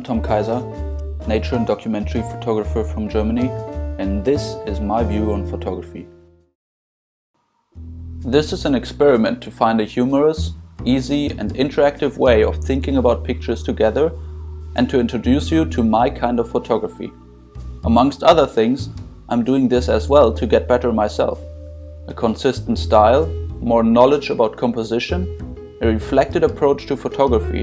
Tom Kaiser, nature and documentary photographer from Germany, and this is my view on photography. This is an experiment to find a humorous, easy and interactive way of thinking about pictures together and to introduce you to my kind of photography. Amongst other things, I'm doing this as well to get better myself. A consistent style, more knowledge about composition, a reflected approach to photography,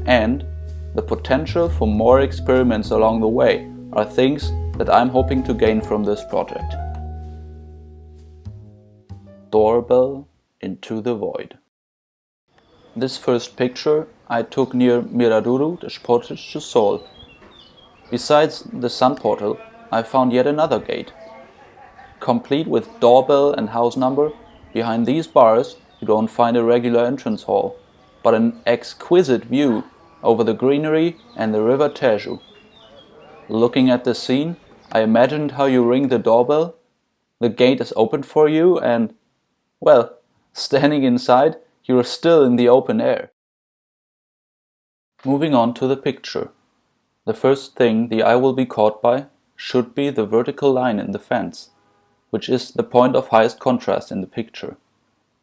and the potential for more experiments along the way are things that I'm hoping to gain from this project. Doorbell into the void. This first picture I took near Miradouro, the Sportische Sol. Besides the sun portal, I found yet another gate. Complete with doorbell and house number, behind these bars you don't find a regular entrance hall, but an exquisite view over the greenery and the river Tejo. Looking at the scene, I imagined how you ring the doorbell, the gate is opened for you and, well, standing inside, you are still in the open air. Moving on to the picture. The first thing the eye will be caught by should be the vertical line in the fence, which is the point of highest contrast in the picture.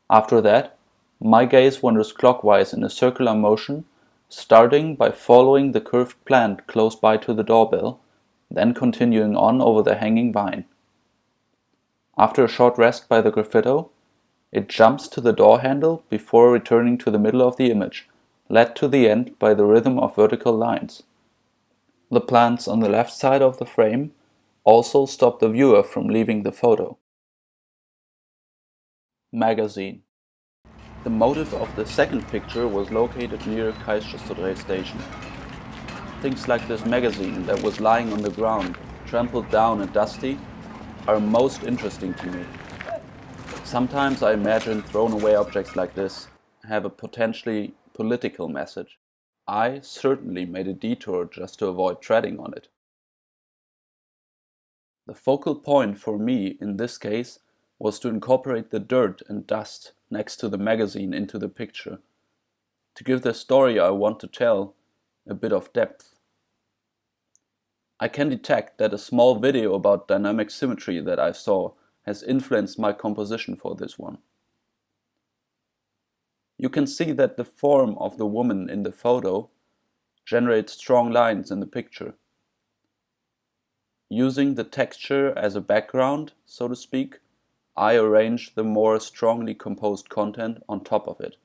After that, my gaze wanders clockwise in a circular motion, starting by following the curved plant close by to the doorbell, then continuing on over the hanging vine. After a short rest by the graffito, it jumps to the door handle before returning to the middle of the image, led to the end by the rhythm of vertical lines. The plants on the left side of the frame also stop the viewer from leaving the photo. Magazine. The motive of the second picture was located near Kaiser station. Things like this magazine that was lying on the ground, trampled down and dusty, are most interesting to me. Sometimes I imagine thrown away objects like this have a potentially political message. I certainly made a detour just to avoid treading on it. The focal point for me in this case was to incorporate the dirt and dust next to the magazine into the picture, to give the story I want to tell a bit of depth. I can detect that a small video about dynamic symmetry that I saw has influenced my composition for this one. You can see that the form of the woman in the photo generates strong lines in the picture. Using the texture as a background, so to speak, I arrange the more strongly composed content on top of it.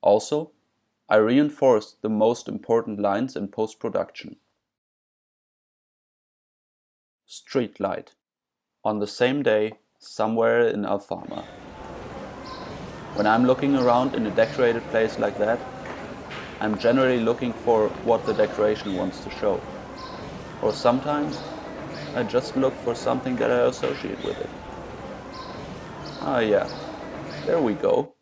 Also, I reinforced the most important lines in post-production. Street light. On the same day, somewhere in Alfama. When I'm looking around in a decorated place like that, I'm generally looking for what the decoration wants to show. Or sometimes, I just look for something that I associate with it. Ah yeah, there we go.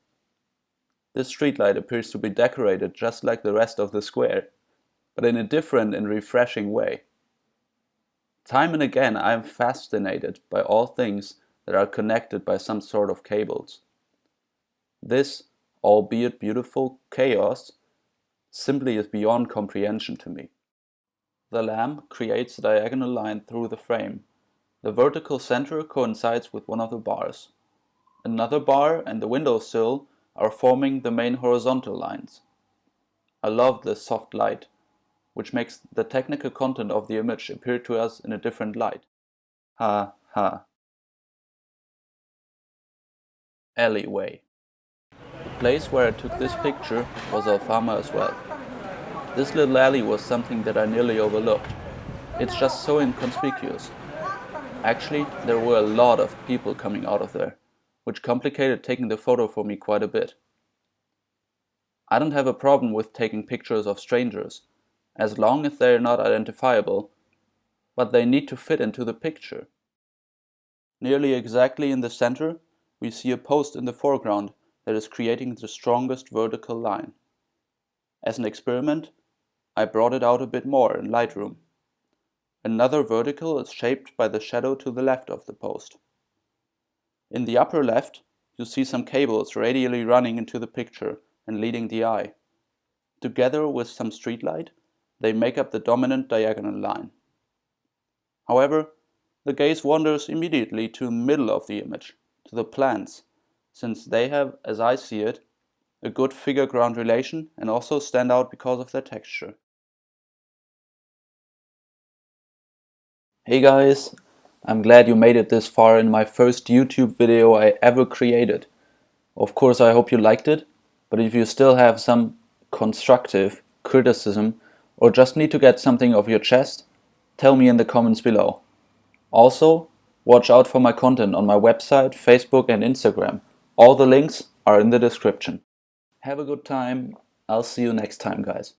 This streetlight appears to be decorated just like the rest of the square, but in a different and refreshing way. Time and again I am fascinated by all things that are connected by some sort of cables. This, albeit beautiful, chaos simply is beyond comprehension to me. The lamp creates a diagonal line through the frame. The vertical center coincides with one of the bars. Another bar and the windowsill are forming the main horizontal lines. I love this soft light, which makes the technical content of the image appear to us in a different light. Ha ha. Alleyway. The place where I took this picture was Alfama as well. This little alley was something that I nearly overlooked. It's just so inconspicuous. Actually, there were a lot of people coming out of there, which complicated taking the photo for me quite a bit. I don't have a problem with taking pictures of strangers, as long as they are not identifiable, but they need to fit into the picture. Nearly exactly in the center, we see a post in the foreground that is creating the strongest vertical line. As an experiment, I brought it out a bit more in Lightroom. Another vertical is shaped by the shadow to the left of the post. In the upper left, you see some cables radially running into the picture and leading the eye. Together with some streetlight, they make up the dominant diagonal line. However, the gaze wanders immediately to the middle of the image, to the plants, since they have, as I see it, a good figure-ground relation and also stand out because of their texture. Hey guys, I'm glad you made it this far in my first YouTube video I ever created. Of course, I hope you liked it, but if you still have some constructive criticism or just need to get something off your chest, tell me in the comments below. Also, watch out for my content on my website, Facebook and Instagram. All the links are in the description. Have a good time. I'll see you next time, guys.